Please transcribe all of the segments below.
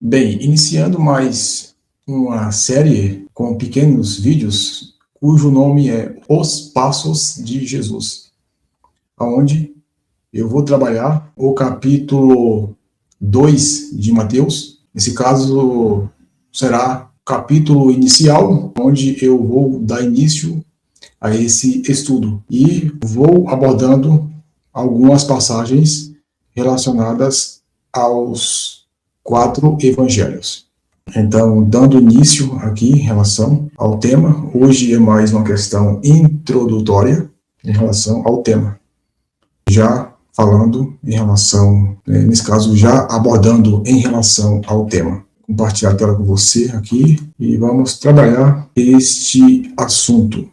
Bem, iniciando mais uma série com pequenos vídeos, cujo nome é Os Passos de Jesus, onde eu vou trabalhar o capítulo 2 de Mateus. Nesse caso, será o capítulo inicial, onde eu vou dar início a esse estudo. E vou abordando algumas passagens relacionadas aos 4 evangelhos. Então, dando início aqui em relação ao tema, hoje é mais uma questão introdutória em relação ao tema. Já falando em relação, nesse caso, já abordando em relação ao tema. Compartilhar a tela com você aqui e vamos trabalhar este assunto.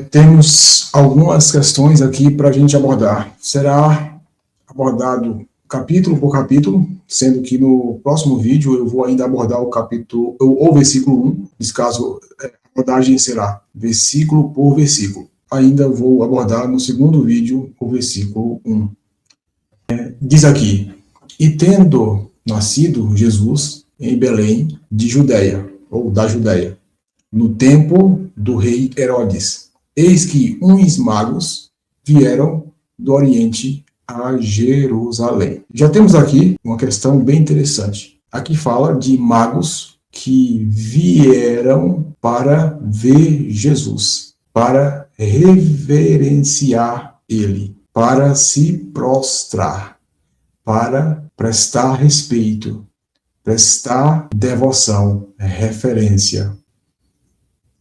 Temos algumas questões aqui para a gente abordar. Será abordado capítulo por capítulo, sendo que no próximo vídeo eu vou ainda abordar o capítulo, ou versículo 1, nesse caso a abordagem será versículo por versículo. Ainda vou abordar no segundo vídeo o versículo 1. Diz aqui: e tendo nascido Jesus em Belém de Judeia, ou da Judeia, no tempo do rei Herodes, eis que uns magos vieram do Oriente a Jerusalém. Já temos aqui uma questão bem interessante. Aqui fala de magos que vieram para ver Jesus, para reverenciar ele, para se prostrar, para prestar respeito, prestar devoção, referência.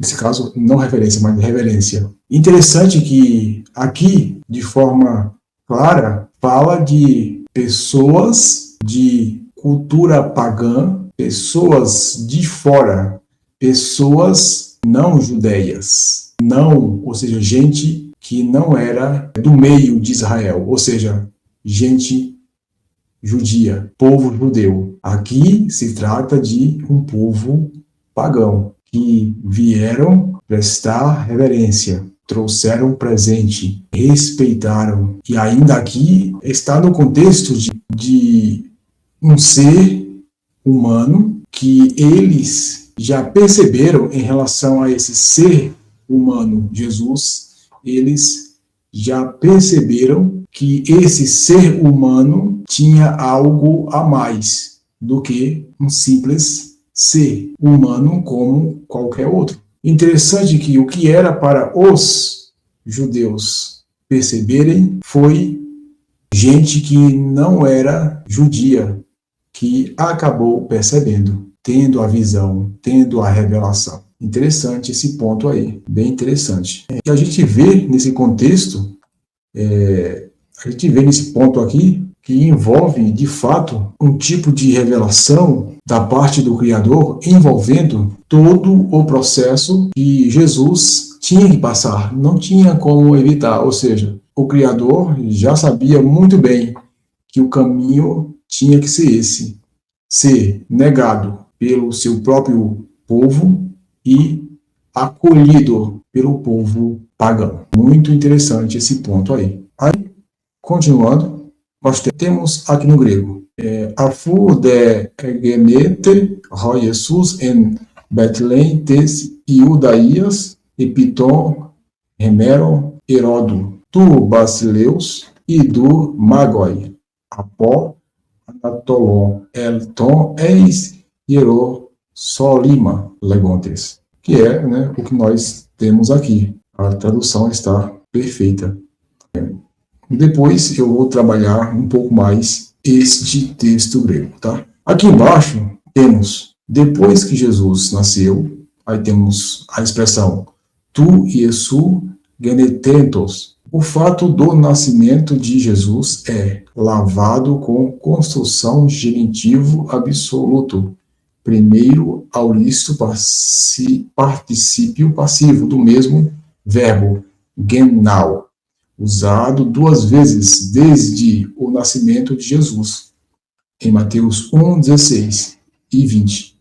Nesse caso, não referência, mas reverência. Interessante que aqui, de forma clara, fala de pessoas de cultura pagã, pessoas de fora, pessoas não judeias, ou seja, gente que não era do meio de Israel, ou seja, gente judia, povo judeu. Aqui se trata de um povo pagão, que vieram prestar reverência, trouxeram presente, respeitaram. E ainda aqui está no contexto de um ser humano que eles já perceberam em relação a esse ser humano, Jesus, eles já perceberam que esse ser humano tinha algo a mais do que um simples ser humano como qualquer outro. Interessante que o que era para os judeus perceberem foi gente que não era judia, que acabou percebendo, tendo a visão, tendo a revelação. Interessante esse ponto aí, bem interessante. E a gente vê nesse contexto, a gente vê nesse ponto aqui, que envolve, de fato, um tipo de revelação da parte do Criador, envolvendo todo o processo que Jesus tinha que passar, não tinha como evitar, ou seja, o Criador já sabia muito bem que o caminho tinha que ser esse, ser negado pelo seu próprio povo e acolhido pelo povo pagão. Muito interessante esse ponto aí. Aí, continuando, nós temos aqui no grego, Αφού δε εγεννήθη ο Ιησούς εν Μπετλέη της Ιουδαίας επί των ημέρων Ηρόδου του βασιλέως ή του Μάγωη από Ανατολών ελτών eis Ierosólima legontes, que é, o que nós temos aqui. A tradução está perfeita. Depois eu vou trabalhar um pouco mais este texto grego, tá? Aqui embaixo temos, depois que Jesus nasceu, aí temos a expressão tu Iesu genetentos. O fato do nascimento de Jesus é lavado com construção genitivo absoluto. Primeiro auristo particípio passivo do mesmo verbo, genau, usado 2 vezes desde o nascimento de Jesus, em Mateus 1, 16 e 20,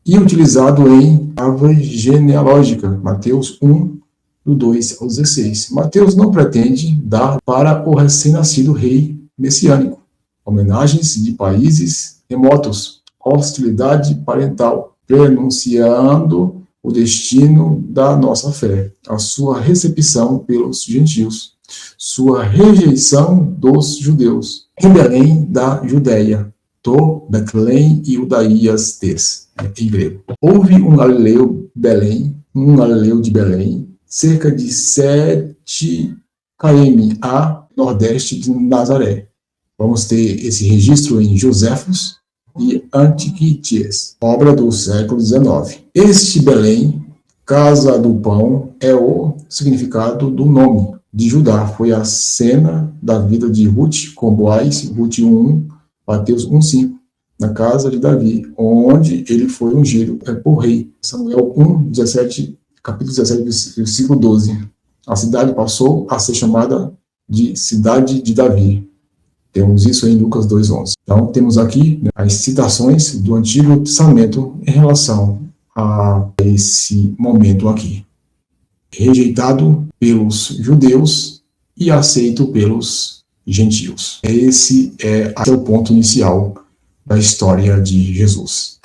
e utilizado em árvore genealógica, Mateus 1, do 2 ao 16. Mateus não pretende dar para o recém-nascido rei messiânico homenagens de países remotos, hostilidade parental, prenunciando o destino da nossa fé, a sua recepção pelos gentios, sua rejeição dos judeus, em Belém da Judéia, to Betlém Iudaías tes, em grego. Houve um Galileu de Belém, cerca de 7 km a nordeste de Nazaré. Vamos ter esse registro em Joséfos e Antiquities, obra do século XIX. Este Belém, casa do pão, é o significado do nome de Judá. Foi a cena da vida de Ruth com Boaz, Ruth 1:1, Mateus 1:5, na casa de Davi, onde ele foi ungido por rei. Samuel 1:17, capítulo 17, versículo 12. A cidade passou a ser chamada de Cidade de Davi. Temos isso em Lucas 2:11. Então, temos aqui as citações do Antigo Testamento em relação a esse momento aqui. Rejeitado pelos judeus e aceito pelos gentios. Esse é o ponto inicial da história de Jesus.